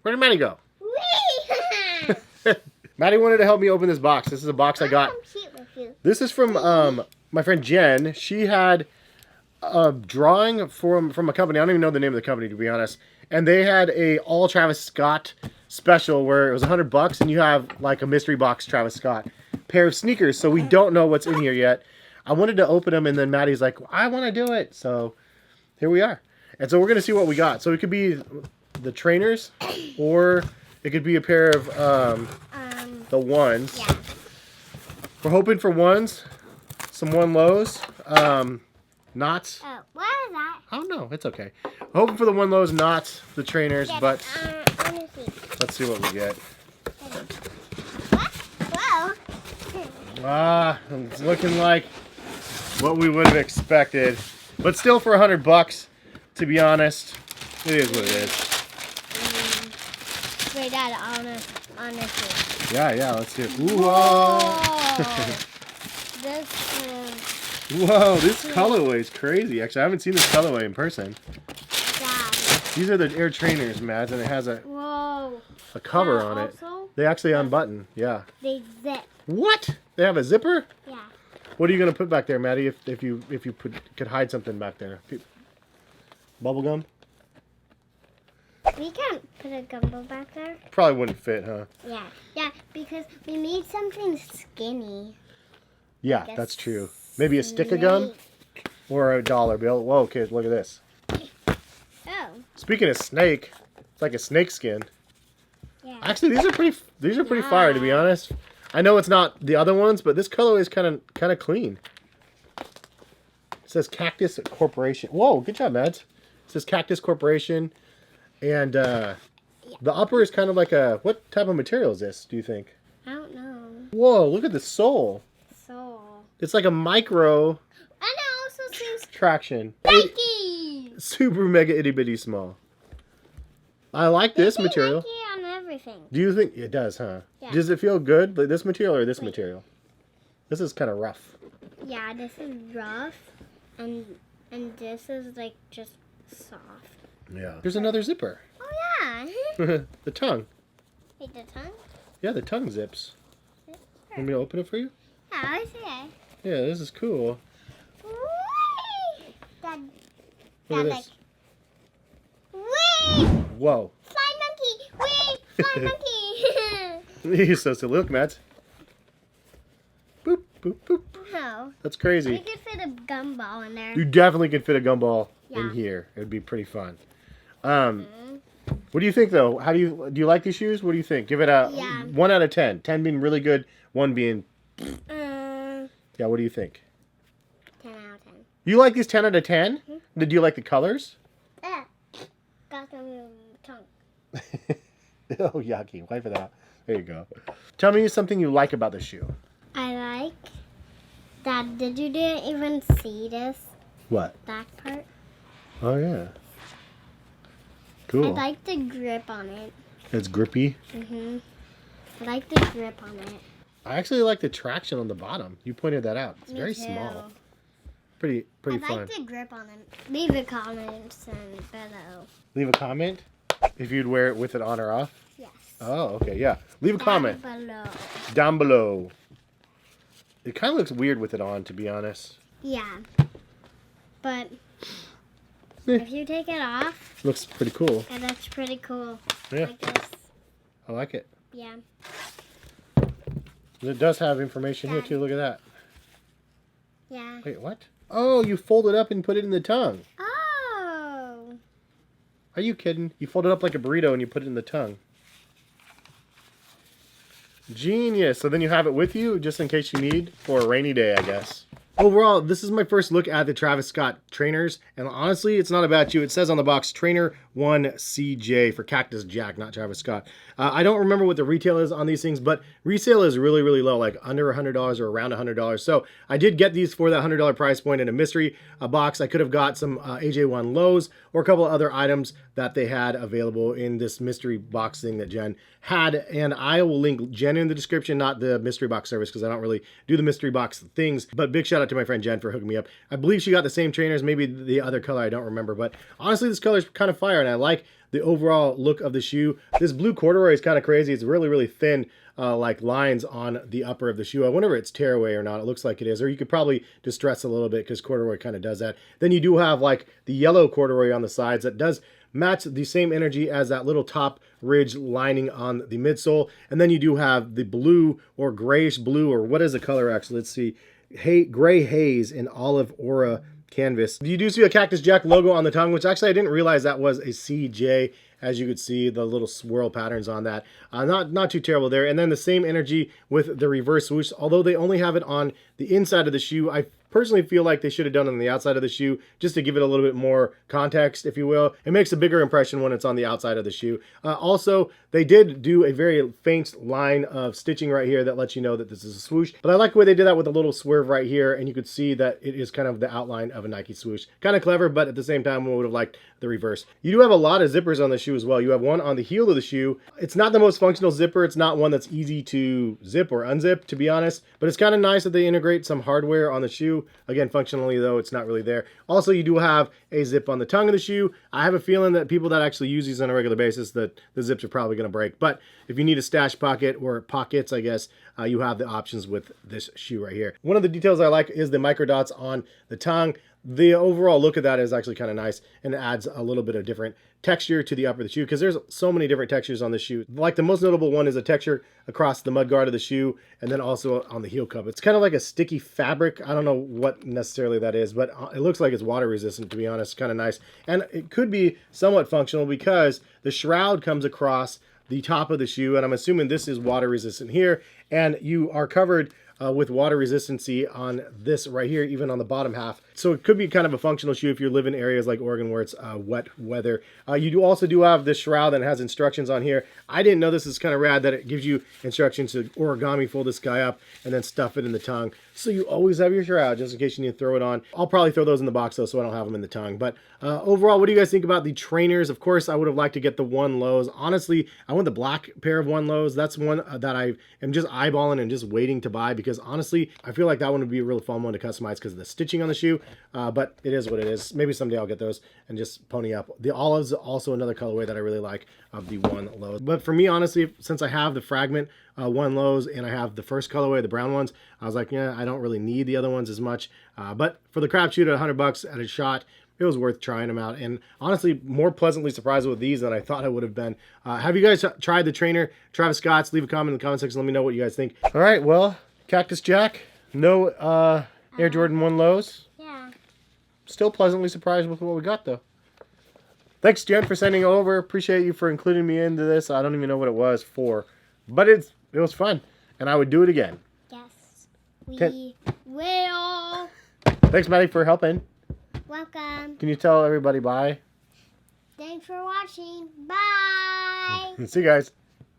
Where did Maddie go? Wee! Maddie wanted to help me open this box. This is a box I got. Compete with you. This is from my friend Jen. She had a drawing from a company. I don't even know the name of the company, to be honest. And they had a all Travis Scott special where it was $100 and you have like a mystery box Travis Scott pair of sneakers. So we don't know what's in here yet. I wanted to open them and then Maddie's like, I want to do it. So here we are. And so we're going to see what we got. So it could be the trainers or it could be a pair of the ones. Yeah. We're hoping for ones. Some one lows. Not. Oh, what is that? I don't know. It's okay. Hoping for the one lows, not the trainers, Yeah, but let me see. let's see what we get. What? Whoa. It's looking like what we would have expected, but still for $100, to be honest, it is what it is. Wait, Dad, honestly. Yeah, let's see it. Ooh, whoa. This is... Whoa, this colorway is crazy. Actually, I haven't seen this colorway in person. Dad. These are the Air Trainers, Mads, and it has a Whoa. cover on it. Also, They actually unbutton. Yeah. they zip. What? They have a zipper? Yeah. What are you gonna put back there, Maddie? If you could hide something back there, bubble gum? We can't put a gumbo back there. Probably wouldn't fit, huh? Yeah, because we need something skinny. Yeah, Like a that's true. Maybe a stick of gum or a dollar bill. Whoa, kids, look at this. Oh, Speaking of snake, it's like a snake skin. yeah. Actually, these are pretty fire, to be honest. I know it's not the other ones, but this color is kind of clean. It says Cactus Corporation. Whoa, good job, Mads. It says Cactus Corporation, and the upper is kind of like a, what type of material is this? Do you think? I don't know. Whoa, look at the sole. So. It's like a micro And it also seems traction. Nike. Super mega itty bitty small. I like this They say material. Nike on everything. Do you think it does, huh? Yeah. Does it feel good, like this material or this material? This is kind of rough. Yeah, this is rough, and this is like just soft. Yeah. There's another zipper. Oh yeah. The tongue. Wait, the tongue? Yeah, the tongue zips. Want me to open it for you? Yeah, I see it. Yeah, this is cool. Whee! Dad, Look at like, this. whee! Whoa. Fly monkey! Whee! Fly monkey! You're so silly. Look, Matt. Boop, boop, boop. No. That's We crazy. could fit a gumball in there. You definitely could fit a gumball in Yeah. here. It would be pretty fun. What do you think, though? Do you like these shoes? What do you think? Give it a 1 out of 10. 10 being really good, 1 being... Yeah, what do you think? 10 out of 10. You like these 10 out of 10? Did you like the colors? Got some tongue. Oh, yucky. Wipe it out. There you go. Tell me something you like about the shoe. I like that. Did you didn't even see this What? back part? Oh, yeah. I Cool. like the grip on it. It's grippy. I like the grip on it. I actually like the traction on the bottom. You pointed that out. It's Me very too. small. Pretty I fun. like the grip on it. Leave a comment and below. Leave a comment if you'd wear it with it on or off. Yes. Oh, okay, yeah. Leave a comment Below. down below. It kind of looks weird with it on, to be honest. Yeah. But Eh. if you take it off, Looks pretty cool. it looks pretty cool. Yeah, Like this. I like it. Yeah. It does have information here, too. Look at that. Yeah. Wait, what? Oh, you fold it up and put it in the tongue. Oh. Are you kidding? You fold it up like a burrito and you put it in the tongue. Genius. So then you have it with you just in case you need for a rainy day, I guess. Overall, this is my first look at the Travis Scott trainers, and honestly, it's not about you. It says on the box, Trainer 1CJ for Cactus Jack, not Travis Scott. I don't remember what the retail is on these things, but resale is really, really low, like under $100 or around $100. So I did get these for that $100 price point in a mystery box. I could have got some AJ1 lows or a couple of other items that they had available in this mystery box thing that Jen had, and I will link Jen in the description, not the mystery box service, because I don't really do the mystery box things. But big shout out to my friend Jen for hooking me up. I believe she got the same trainers, maybe the other color, I don't remember, but honestly this color is kind of fire, and I like the overall look of the shoe. This blue corduroy is kind of crazy. It's really, really thin, like lines on the upper of the shoe. I wonder if it's tearaway or not. It looks like it is. Or you could probably distress a little bit because corduroy kind of does that. Then you do have like the yellow corduroy on the sides that does match the same energy as that little top ridge lining on the midsole. And then you do have the blue or grayish blue, or what is the color actually? Let's see. Gray haze in olive aura canvas. You do see a Cactus Jack logo on the tongue, which actually I didn't realize that was a CJ. As you could see, the little swirl patterns on that. Not too terrible there. And then the same energy with the reverse swoosh. Although they only have it on the inside of the shoe, I personally feel like they should have done it on the outside of the shoe just to give it a little bit more context, if you will. It makes a bigger impression when it's on the outside of the shoe. Also, they did do a very faint line of stitching right here that lets you know that this is a swoosh. But I like the way they did that with a little swerve right here, and you could see that it is kind of the outline of a Nike swoosh. Kind of clever, but at the same time, we would have liked the reverse. You do have a lot of zippers on the shoe as well. You have one on the heel of the shoe. It's not the most functional zipper. It's not one that's easy to zip or unzip, to be honest, but it's kind of nice that they integrate some hardware on the shoe. Again, functionally though, it's not really there. Also, you do have a zip on the tongue of the shoe. I have a feeling that people that actually use these on a regular basis, that the zips are probably going to break. But if you need a stash pocket or pockets, I guess, you have the options with this shoe right here. One of the details I like is the micro dots on the tongue. The overall look of that is actually kind of nice, and it adds a little bit of different texture to the upper of the shoe because there's so many different textures on the shoe. Like the most notable one is a texture across the mudguard of the shoe and then also on the heel cup. It's kind of like a sticky fabric. I don't know what necessarily that is, but it looks like it's water resistant, to be honest. Kind of nice. And it could be somewhat functional because the shroud comes across the top of the shoe, and I'm assuming this is water resistant here, and you are covered with water resistancy on this right here, even on the bottom half. So it could be kind of a functional shoe if you live in areas like Oregon where it's wet weather. You also do have this shroud that has instructions on here. I didn't know this is kind of rad that it gives you instructions to origami fold this guy up and then stuff it in the tongue. So you always have your shroud just in case you need to throw it on. I'll probably throw those in the box though, so I don't have them in the tongue. But overall, what do you guys think about the trainers? Of course, I would have liked to get the One Lows. Honestly, I want the black pair of One Lows. That's one that I am just eyeballing and just waiting to buy because honestly, I feel like that one would be a really fun one to customize because of the stitching on the shoe. But it is what it is. Maybe someday I'll get those and just pony up. The olive's also another colorway that I really like of the One Lows. But for me, honestly, since I have the fragment One Lows and I have the first colorway, the brown ones, I was like, yeah, I don't really need the other ones as much. But for the crap shoot at $100 at a shot, it was worth trying them out. And honestly, more pleasantly surprised with these than I thought I would have been. Have you guys tried the trainer, Travis Scott's? Leave a comment in the comment section. Let me know what you guys think. All right, well, Cactus Jack, no Air Jordan 1 Lows. Yeah. Still pleasantly surprised with what we got, though. Thanks, Jen, for sending it over. Appreciate you for including me into this. I don't even know what it was for, but it was fun, and I would do it again. Yes, we will. Thanks, Maddie, for helping. Welcome. Can you tell everybody bye? Thanks for watching. Bye. See you guys.